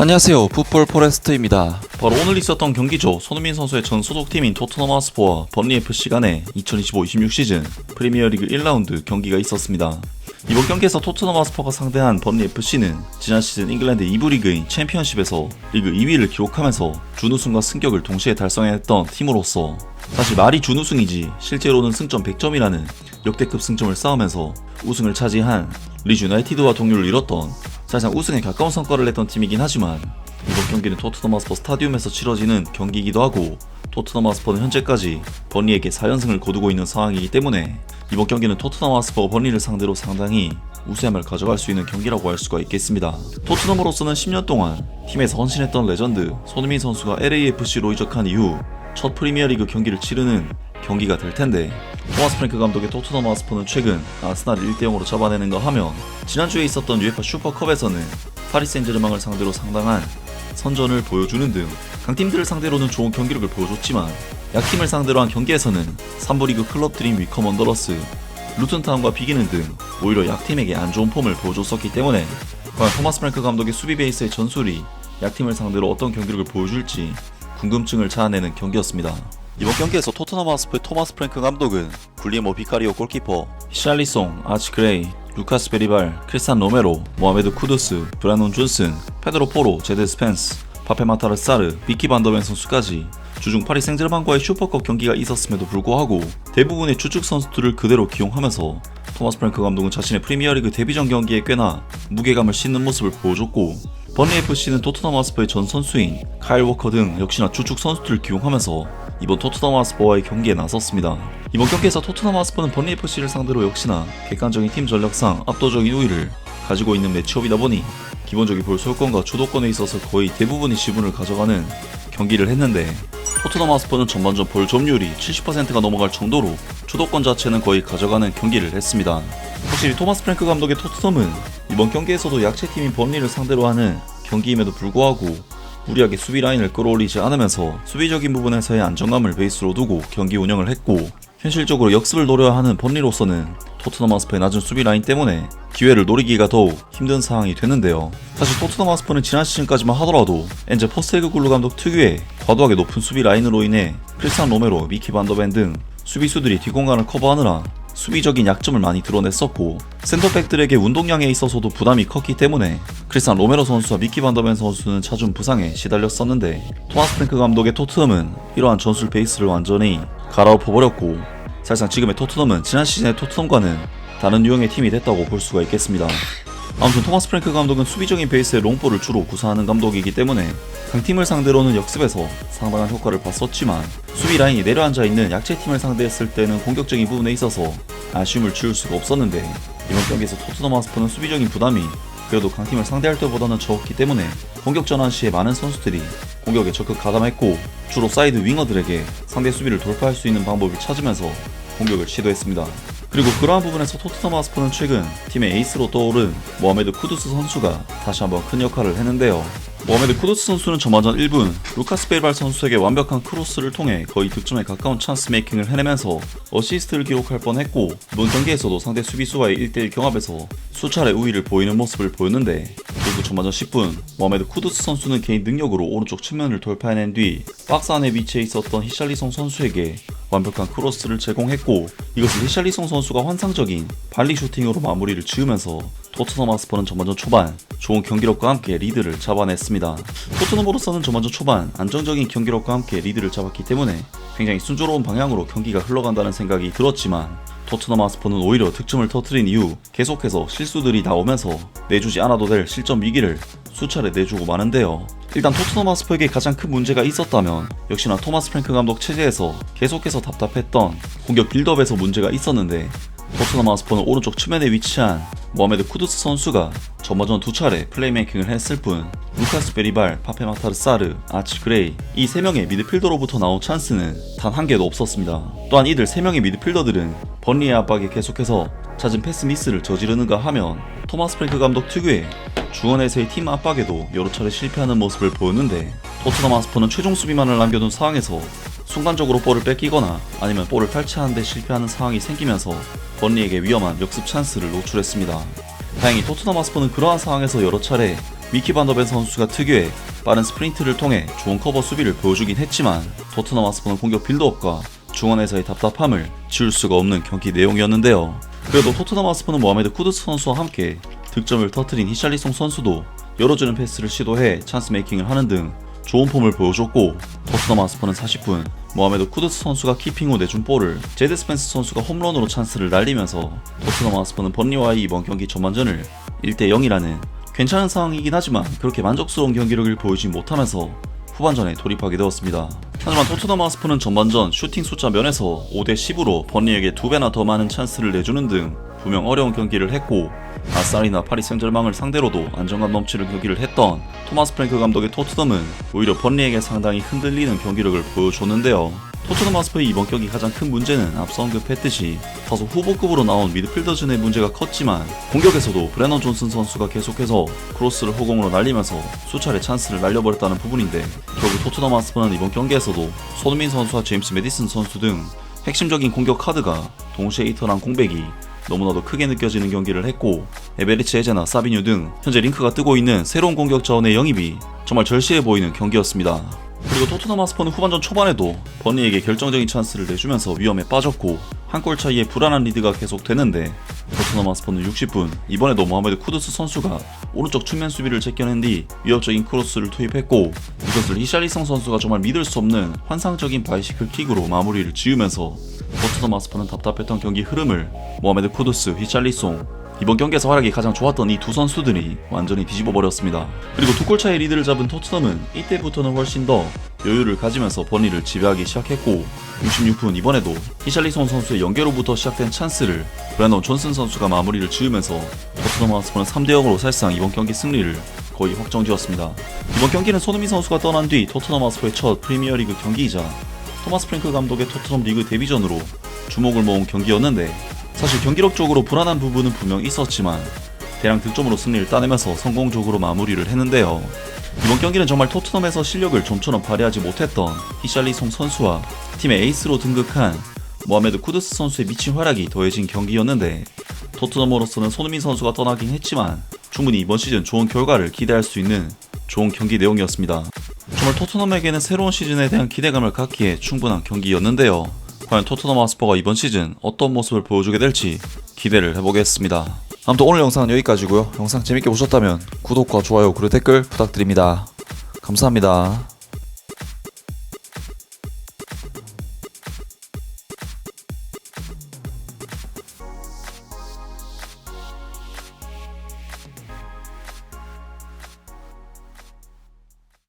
안녕하세요. 풋볼 포레스트입니다. 바로 오늘 있었던 경기죠. 손흥민 선수의 전 소속팀인 토트넘 하스퍼와 번리 FC 간의 2025-26 시즌 프리미어리그 1라운드 경기가 있었습니다. 이번 경기에서 토트넘 하스퍼가 상대한 번리 FC는 지난 시즌 잉글랜드 2부 리그인 챔피언십에서 리그 2위를 기록하면서 준우승과 승격을 동시에 달성했던 팀으로서 사실 말이 준우승이지 실제로는 승점 100점이라는 역대급 승점을 쌓으면서 우승을 차지한 리즈 유나이티드와 동률을 이뤘던 사실상 우승에 가까운 성과를 냈던 팀이긴 하지만 이번 경기는 토트넘 하스퍼 스타디움에서 치러지는 경기이기도 하고 토트넘 하스퍼는 현재까지 번리에게 4연승을 거두고 있는 상황이기 때문에 이번 경기는 토트넘 하스퍼가 번리를 상대로 상당히 우세함을 가져갈 수 있는 경기라고 할 수가 있겠습니다. 토트넘으로서는 10년 동안 팀에서 헌신했던 레전드 손흥민 선수가 LAFC로 이적한 이후 첫 프리미어리그 경기를 치르는 경기가 될 텐데 토마스 프랭크 감독의 토트넘 하스퍼는 최근 아스날을 1대0으로 잡아내는가 하면 지난주에 있었던 UEFA 슈퍼컵에서는 파리 생제르맹을 상대로 상당한 선전을 보여주는 등 강팀들을 상대로는 좋은 경기력을 보여줬지만 약팀을 상대로 한 경기에서는 3부 리그 클럽들인 위컴 원더러스, 루튼타운과 비기는 등 오히려 약팀에게 안 좋은 폼을 보여줬었기 때문에 과연 토마스 프랭크 감독의 수비 베이스의 전술이 약팀을 상대로 어떤 경기력을 보여줄지 궁금증을 자아내는 경기였습니다. 이번 경기에서 토트넘 하스퍼의 토마스 프랭크 감독은 굴리모 비카리오 골키퍼, 히샬리송, 아치 그레이, 루카스 베리발, 크리스탄 로메로, 모하메드 쿠두스, 브라논 존슨, 페드로 포로, 제드 스펜스, 파페 마타르 사르, 비키 반더벤 선수까지 주중 파리 생제르맹과의 슈퍼컵 경기가 있었음에도 불구하고 대부분의 주축 선수들을 그대로 기용하면서 토마스 프랭크 감독은 자신의 프리미어리그 데뷔전 경기에 꽤나 무게감을 싣는 모습을 보여줬고 번리 FC는 토트넘 하스퍼의 전 선수인 카일 워커 등 역시나 주축 선수들을 기용하면서 이번 토트넘 하스퍼와의 경기에 나섰습니다. 이번 경기에서 토트넘 하스퍼는 번리 FC를 상대로 역시나 객관적인 팀 전력상 압도적인 우위를 가지고 있는 매치업이다 보니 기본적인 볼 소유권과 주도권에 있어서 거의 대부분의 지분을 가져가는 경기를 했는데 토트넘 하스퍼는 전반전 볼 점유율이 70%가 넘어갈 정도로 주도권 자체는 거의 가져가는 경기를 했습니다. 확실히 토마스 프랭크 감독의 토트넘은 이번 경기에서도 약체팀인 번리를 상대로 하는 경기임에도 불구하고 무리하게 수비 라인을 끌어올리지 않으면서 수비적인 부분에서의 안정감을 베이스로 두고 경기 운영을 했고 현실적으로 역습을 노려야 하는 번리로서는 토트넘 하스퍼의 낮은 수비 라인 때문에 기회를 노리기가 더욱 힘든 상황이 됐는데요. 사실 토트넘 하스퍼는 지난 시즌까지만 하더라도 엔제 포스테그글루 감독 특유의 과도하게 높은 수비 라인으로 인해 크리스탄 로메로, 미키 반더벤 등 수비수들이 뒷공간을 커버하느라 수비적인 약점을 많이 드러냈었고 센터백들에게 운동량에 있어서도 부담이 컸기 때문에 크리스탄 로메로 선수와 미키 반더벤 선수는 잦은 부상에 시달렸었는데 토마스 프랭크 감독의 토트넘은 이러한 전술 베이스를 완전히 갈아엎어버렸고 사실상 지금의 토트넘은 지난 시즌의 토트넘과는 다른 유형의 팀이 됐다고 볼 수가 있겠습니다. 아무튼 토마스 프랭크 감독은 수비적인 베이스의 롱볼을 주로 구사하는 감독이기 때문에 강팀을 상대로는 역습에서 상당한 효과를 봤었지만 수비 라인이 내려앉아 있는 약체팀을 상대했을 때는 공격적인 부분에 있어서 아쉬움을 지울 수가 없었는데 이번 경기에서 토트넘 하스퍼는 수비적인 부담이 그래도 강팀을 상대할 때보다는 적었기 때문에 공격 전환 시에 많은 선수들이 공격에 적극 가담했고 주로 사이드 윙어들에게 상대 수비를 돌파할 수 있는 방법을 찾으면서 공격을 시도했습니다. 그리고 그러한 부분에서 토트넘 하스퍼는 최근 팀의 에이스로 떠오른 모하메드 쿠두스 선수가 다시 한번 큰 역할을 했는데요. 모하메드 쿠두스 선수는 전반전 1분 루카스 베리발 선수에게 완벽한 크로스를 통해 거의 득점에 가까운 찬스 메이킹을 해내면서 어시스트를 기록할 뻔했고 이번 경기에서도 상대 수비수와의 1대1 경합에서 수차례 우위를 보이는 모습을 보였는데 그리고 전반전 10분 모하메드 쿠두스 선수는 개인 능력으로 오른쪽 측면을 돌파해낸 뒤 박스 안에 위치해 있었던 히샬리송 선수에게 완벽한 크로스를 제공했고 이것을 히샬리송 선수가 환상적인 발리 슈팅으로 마무리를 지으면서 토트넘 하스퍼는 전반전 초반 좋은 경기력과 함께 리드를 잡아냈습니다. 토트넘으로서는 전반전 초반 안정적인 경기력과 함께 리드를 잡았기 때문에 굉장히 순조로운 방향으로 경기가 흘러간다는 생각이 들었지만 토트넘 하스퍼는 오히려 득점을 터뜨린 이후 계속해서 실수들이 나오면서 내주지 않아도 될 실점 위기를 수차례 내주고 마는데요. 일단 토트넘 하스퍼에게 가장 큰 문제가 있었다면 역시나 토마스 프랭크 감독 체제에서 계속해서 답답했던 공격 빌드업에서 문제가 있었는데 토트넘 하스퍼는 오른쪽 측면에 위치한 모하메드 쿠두스 선수가 전반전 2차례 플레이메이킹을 했을 뿐 루카스 베리발, 파페 마타르 사르, 아치 그레이 이 3명의 미드필더로부터 나온 찬스는 단 한 개도 없었습니다. 또한 이들 3명의 미드필더들은 번리의 압박에 계속해서 잦은 패스 미스를 저지르는가 하면 토마스 프랭크 감독 특유의 중원에서의 팀 압박에도 여러 차례 실패하는 모습을 보였는데 토트넘 하스퍼는 최종 수비만을 남겨둔 상황에서 순간적으로 볼을 뺏기거나 아니면 볼을 탈취하는 데 실패하는 상황이 생기면서 번리에게 위험한 역습 찬스를 노출했습니다. 다행히 토트넘 하스퍼는 그러한 상황에서 여러 차례 미키 반더벤 선수가 특유의 빠른 스프린트를 통해 좋은 커버 수비를 보여주긴 했지만 토트넘 하스퍼는 공격 빌드업과 중원에서의 답답함을 지울 수가 없는 경기 내용이었는데요. 그래도 토트넘 하스퍼는 모하메드 쿠두스 선수와 함께 득점을 터뜨린 히샬리송 선수도 열어주는 패스를 시도해 찬스 메이킹을 하는 등 좋은 폼을 보여줬고, 토트넘 하스퍼는 40분 모하메드 쿠두스 선수가 키핑 후 내준 볼을 제드 스펜스 선수가 홈런으로 찬스를 날리면서 토트넘 하스퍼는 번리와의 이번 경기 전반전을 1대0이라는 괜찮은 상황이긴 하지만 그렇게 만족스러운 경기력을 보이지 못하면서 후반전에 돌입하게 되었습니다. 하지만 토트넘 하스퍼는 전반전 슈팅 숫자 면에서 5대10으로 번리에게 2배나 더 많은 찬스를 내주는 등 분명 어려운 경기를 했고, 아싸리나 파리 생제르맹을 상대로도 안정감 넘치는 경기를 했던 토마스 프랭크 감독의 토트넘은 오히려 번리에게 상당히 흔들리는 경기력을 보여줬는데요. 토트넘 하스퍼의 이번 경기 가장 큰 문제는 앞서 언급했듯이 다소 후보급으로 나온 미드필더진의 문제가 컸지만, 공격에서도 브레넌 존슨 선수가 계속해서 크로스를 허공으로 날리면서 수차례 찬스를 날려버렸다는 부분인데, 결국 토트넘 하스퍼는 이번 경기에서도 손흥민 선수와 제임스 메디슨 선수 등 핵심적인 공격 카드가 동시에 이탈한 공백이 너무나도 크게 느껴지는 경기를 했고, 에베리치 에제나 사비뉴 등 현재 링크가 뜨고 있는 새로운 공격 자원의 영입이 정말 절실해 보이는 경기였습니다. 그리고 토트넘 하스퍼는 후반전 초반에도 번리에게 결정적인 찬스를 내주면서 위험에 빠졌고, 한 골 차이의 불안한 리드가 계속되는데, 토트넘 하스퍼는 60분 이번에도 모하메드 쿠두스 선수가 오른쪽 측면 수비를 제껴낸 뒤 위협적인 크로스를 투입했고, 이것을 히샬리송 선수가 정말 믿을 수 없는 환상적인 바이시클 킥으로 마무리를 지으면서 토트넘 하스퍼는 답답했던 경기 흐름을 모하메드 쿠두스, 히샬리송, 이번 경기에서 활약이 가장 좋았던 이 두 선수들이 완전히 뒤집어버렸습니다. 그리고 두 골 차의 리드를 잡은 토트넘은 이때부터는 훨씬 더 여유를 가지면서 번리를 지배하기 시작했고, 66분 이번에도 히샬리송 선수의 연계로부터 시작된 찬스를 브레넌 존슨 선수가 마무리를 지으면서 토트넘 하스퍼는 3대0으로 사실상 이번 경기 승리를 거의 확정지었습니다. 이번 경기는 손흥민 선수가 떠난 뒤 토트넘 하스퍼의 첫 프리미어리그 경기이자 토마스 프랭크 감독의 토트넘 리그 데뷔전으로 주목을 모은 경기였는데, 사실 경기력적으로 불안한 부분은 분명 있었지만 대량 득점으로 승리를 따내면서 성공적으로 마무리를 했는데요. 이번 경기는 정말 토트넘에서 실력을 좀처럼 발휘하지 못했던 히샬리송 선수와 팀의 에이스로 등극한 모하메드 쿠두스 선수의 미친 활약이 더해진 경기였는데, 토트넘으로서는 손흥민 선수가 떠나긴 했지만 충분히 이번 시즌 좋은 결과를 기대할 수 있는 좋은 경기 내용이었습니다. 정말 토트넘에게는 새로운 시즌에 대한 기대감을 갖기에 충분한 경기였는데요. 과연 토트넘 하스퍼가 이번 시즌 어떤 모습을 보여주게 될지 기대를 해보겠습니다. 아무튼 오늘 영상은 여기까지고요. 영상 재밌게 보셨다면 구독과 좋아요 그리고 댓글 부탁드립니다. 감사합니다.